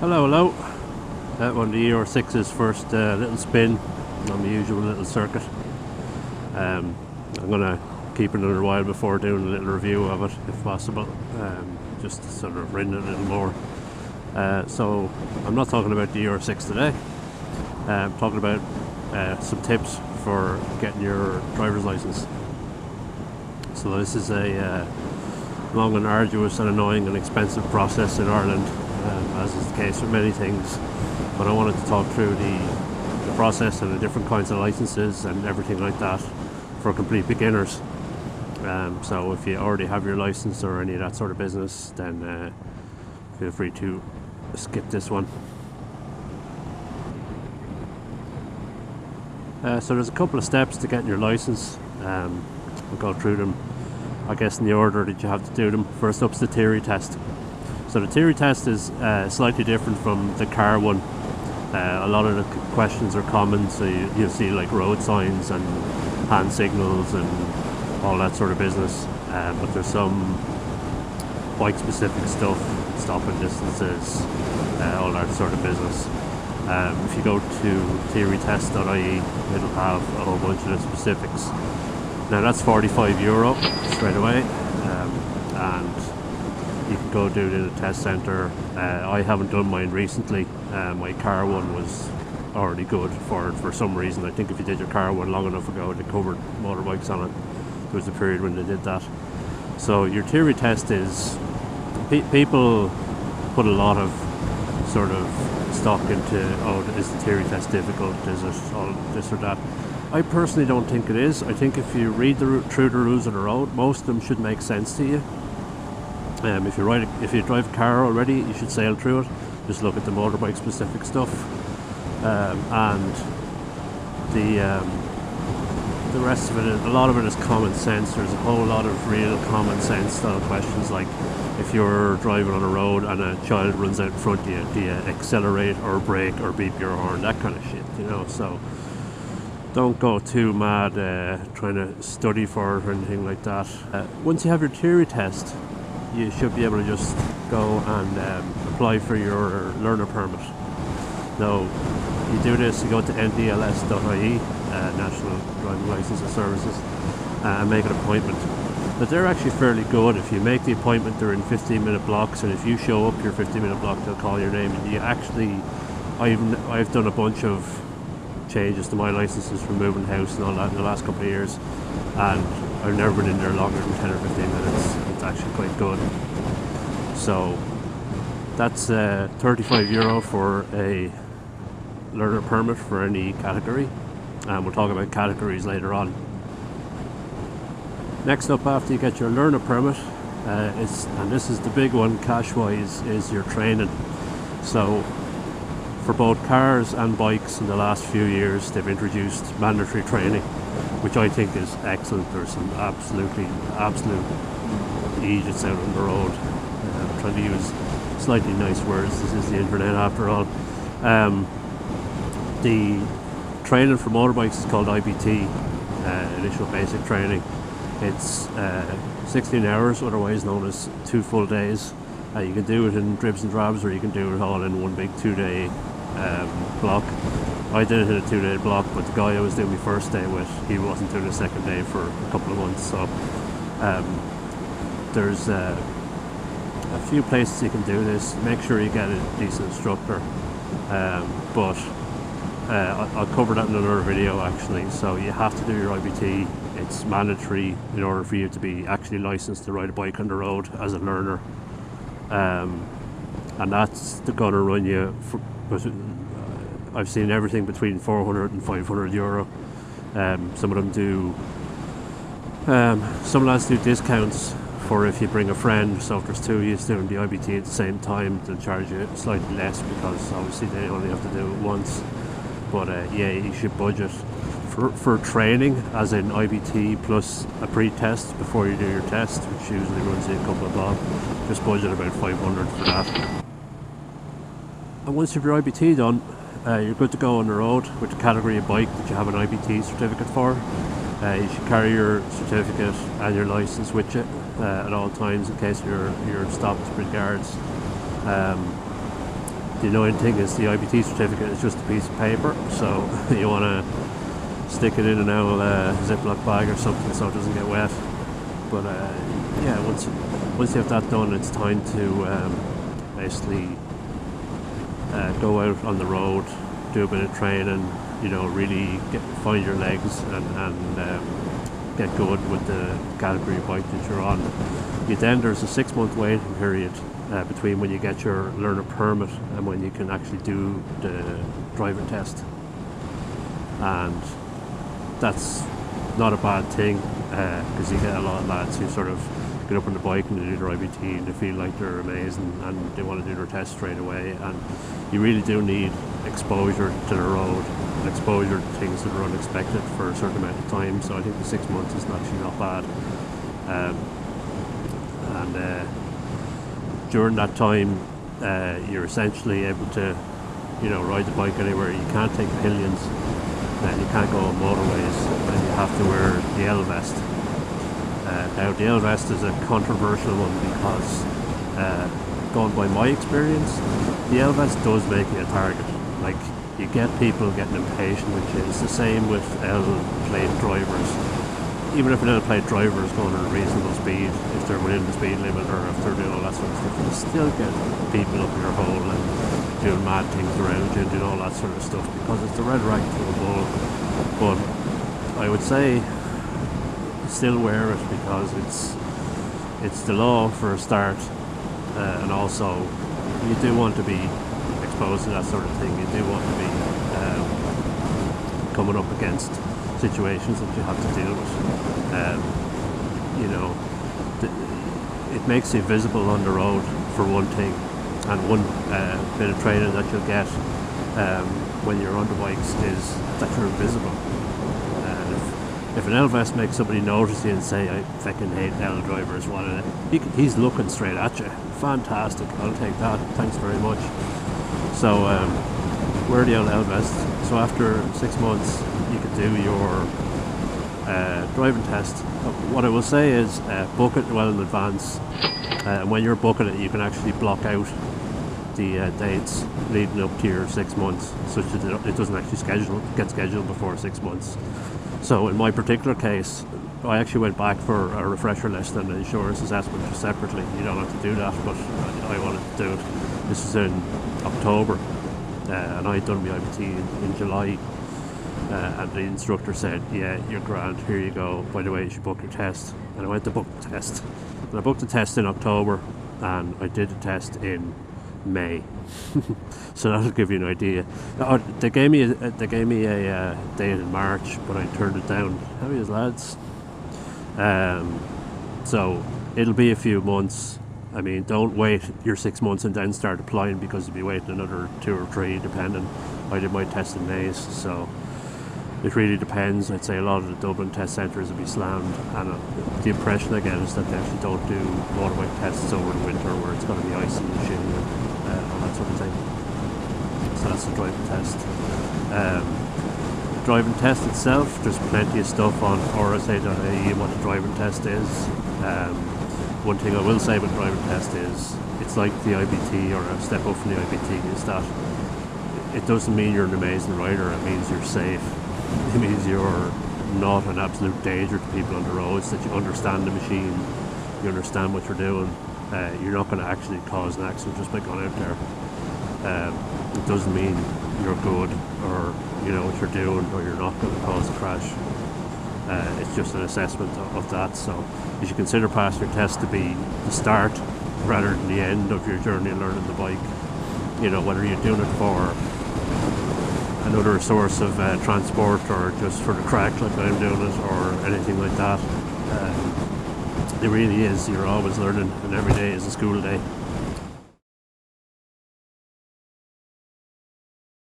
Hello, hello. That one, the ER6's first little spin on the usual little circuit. I'm gonna keep it a little while before doing a little review of it, if possible, just to sort of run it a little more. So I'm not talking about the ER6 today. I'm talking about some tips for getting your driver's license. So this is a long and arduous and annoying and expensive process in Ireland, as is the case with many things. But I wanted to talk through the process and the different kinds of licenses and everything like that for complete beginners. So if you already have your license or any of that sort of business, then feel free to skip this one. So there's a couple of steps to getting your license. We'll go through them, I guess, in the order that you have to do them. First up is the theory test. So the theory test is slightly different from the car one. A lot of the questions are common, so you'll see like road signs and hand signals and all that sort of business. But there's some bike specific stuff, stopping distances, all that sort of business. If you go to theorytest.ie, it'll have a whole bunch of the specifics. Now that's €45 straight away, and you can go do it in a test centre. I haven't done mine recently. My car one was already good for some reason. I think if you did your car one long enough ago, they covered motorbikes on it. There was a period when they did that. So your theory test is, people put a lot of sort of stock into, oh, is the theory test difficult, is it all this or that. I personally don't think it is. I think if you read through the rules of the road, most of them should make sense to you. If you drive a car already, you should sail through it. Just look at the motorbike specific stuff, and the rest of it, a lot of it is common sense. There's a whole lot of real common sense style questions, like if you're driving on a road and a child runs out in front of you, do you accelerate or brake or beep your horn, that kind of shit, you know. So don't go too mad trying to study for it or anything like that. Once you have your theory test, you should be able to just go and apply for your learner permit. Now, you do this, you go to ndls.ie, National Driving Licence and Services, and make an appointment. But they're actually fairly good. If you make the appointment, they're in 15-minute blocks, and if you show up your 15-minute block, they'll call your name. And you actually, I've done a bunch of changes to my licenses from moving house and all that in the last couple of years, and I've never been in there longer than 10 or 15 minutes. It's actually quite good. So that's €35 for a learner permit for any category, and we'll talk about categories later on. Next up, after you get your learner permit, and this is the big one cash wise, is your training. So for both cars and bikes in the last few years, they've introduced mandatory training, which I think is excellent. There's some absolute idiots out on the road. I'm trying to use slightly nice words. This is the internet after all. The training for motorbikes is called IBT, initial basic training. It's 16 hours, otherwise known as 2 full days. You can do it in dribs and drabs, or you can do it all in one big 2-day block. I did it in a 2-day block, but the guy I was doing my first day with, he wasn't doing the second day for a couple of months. So there's a few places you can do this. Make sure you get a decent instructor, but I'll cover that in another video actually. So you have to do your IBT. It's mandatory in order for you to be actually licensed to ride a bike on the road as a learner, and that's going to run you for, I've seen everything between €400 and €500. Some of them do, some lads do discounts for if you bring a friend. So if there's two of you doing the IBT at the same time, they'll charge you slightly less, because obviously they only have to do it once. But yeah, you should budget for training, as in IBT plus a pre-test before you do your test, which usually runs you a couple of bob. Just budget about 500 for that. And once you've your IBT done, you're good to go on the road with the category of bike that you have an IBT certificate for. You should carry your certificate and your license with you at all times in case you're stopped with guards. The annoying thing is the IBT certificate is just a piece of paper, so you want to stick it in an old Ziploc bag or something so it doesn't get wet. But yeah, once you have that done, it's time to basically go out on the road, do a bit of training, you know, really find your legs and get good with the category bike that you're on. There's a 6-month waiting period between when you get your learner permit and when you can actually do the driving test, and that's not a bad thing, because you get a lot of lads who sort of get up on the bike and they do their IBT and they feel like they're amazing and they want to do their test straight away, and you really do need exposure to the road and exposure to things that are unexpected for a certain amount of time. So I think the 6 months is actually not bad. During that time, you're essentially able to, you know, ride the bike anywhere. You can't take pillions, and you can't go on motorways, and you have to wear the L vest. Now the L vest is a controversial one because, going by my experience, the L vest does make you a target. Like, you get people getting impatient with you. It's the same with L plate drivers. Even if an L plate driver is going at a reasonable speed, if they're within the speed limit or if they're doing all that sort of stuff, you still get people up your hole and doing mad things around you and doing all that sort of stuff because it's the red rag to the bull. But I would say still wear it because it's the law for a start, and also you do want to be exposed to that sort of thing. You do want to be coming up against situations that you have to deal with. You know, it makes you visible on the road for one thing, and one bit of training that you'll get when you're on the bikes is that you're invisible. If an L vest makes somebody notice you and say, I fucking hate L drivers, he's looking straight at you. Fantastic, I'll take that, thanks very much. So wear the L vest. So after 6 months you can do your driving test. What I will say is book it well in advance, and when you're booking it you can actually block out the dates leading up to your 6 months, such that it doesn't actually get scheduled before 6 months. So in my particular case, I actually went back for a refresher list and an insurance assessment separately. You don't have to do that, but I wanted to do it. This is in October, and I had done my IBT in July, and the instructor said, yeah, you're grand, here you go, by the way, you should book your test. And I went to book the test, and I booked the test in October, and I did the test in May. So that'll give you an idea. They gave me a date in March, but I turned it down. How are you, lads? So it'll be a few months. I mean, don't wait your 6 months and then start applying, because you'll be waiting another 2 or 3 depending. I did my test in May, so it really depends. I'd say a lot of the Dublin test centres will be slammed, and the impression I get is that they actually don't do motorbike tests over the winter where it's going to be icy and shitty and all that sort of thing. So that's the driving test. The driving test itself, there's plenty of stuff on rsa.ie what the driving test is. One thing I will say about the driving test is it's like the IBT, or a step up from the IBT, is that it doesn't mean you're an amazing rider, it means you're safe. It means you're not an absolute danger to people on the roads, that you understand the machine, you understand what you're doing. You're not going to actually cause an accident just by going out there. It doesn't mean you're good, or you know what you're doing, or you're not going to cause a crash. It's just an assessment of that. So you should consider passing your test to be the start rather than the end of your journey learning the bike. You know, whether you're doing it for another source of transport, or just for the crack like I'm doing it, or anything like that. It really is, you're always learning, and every day is a school day.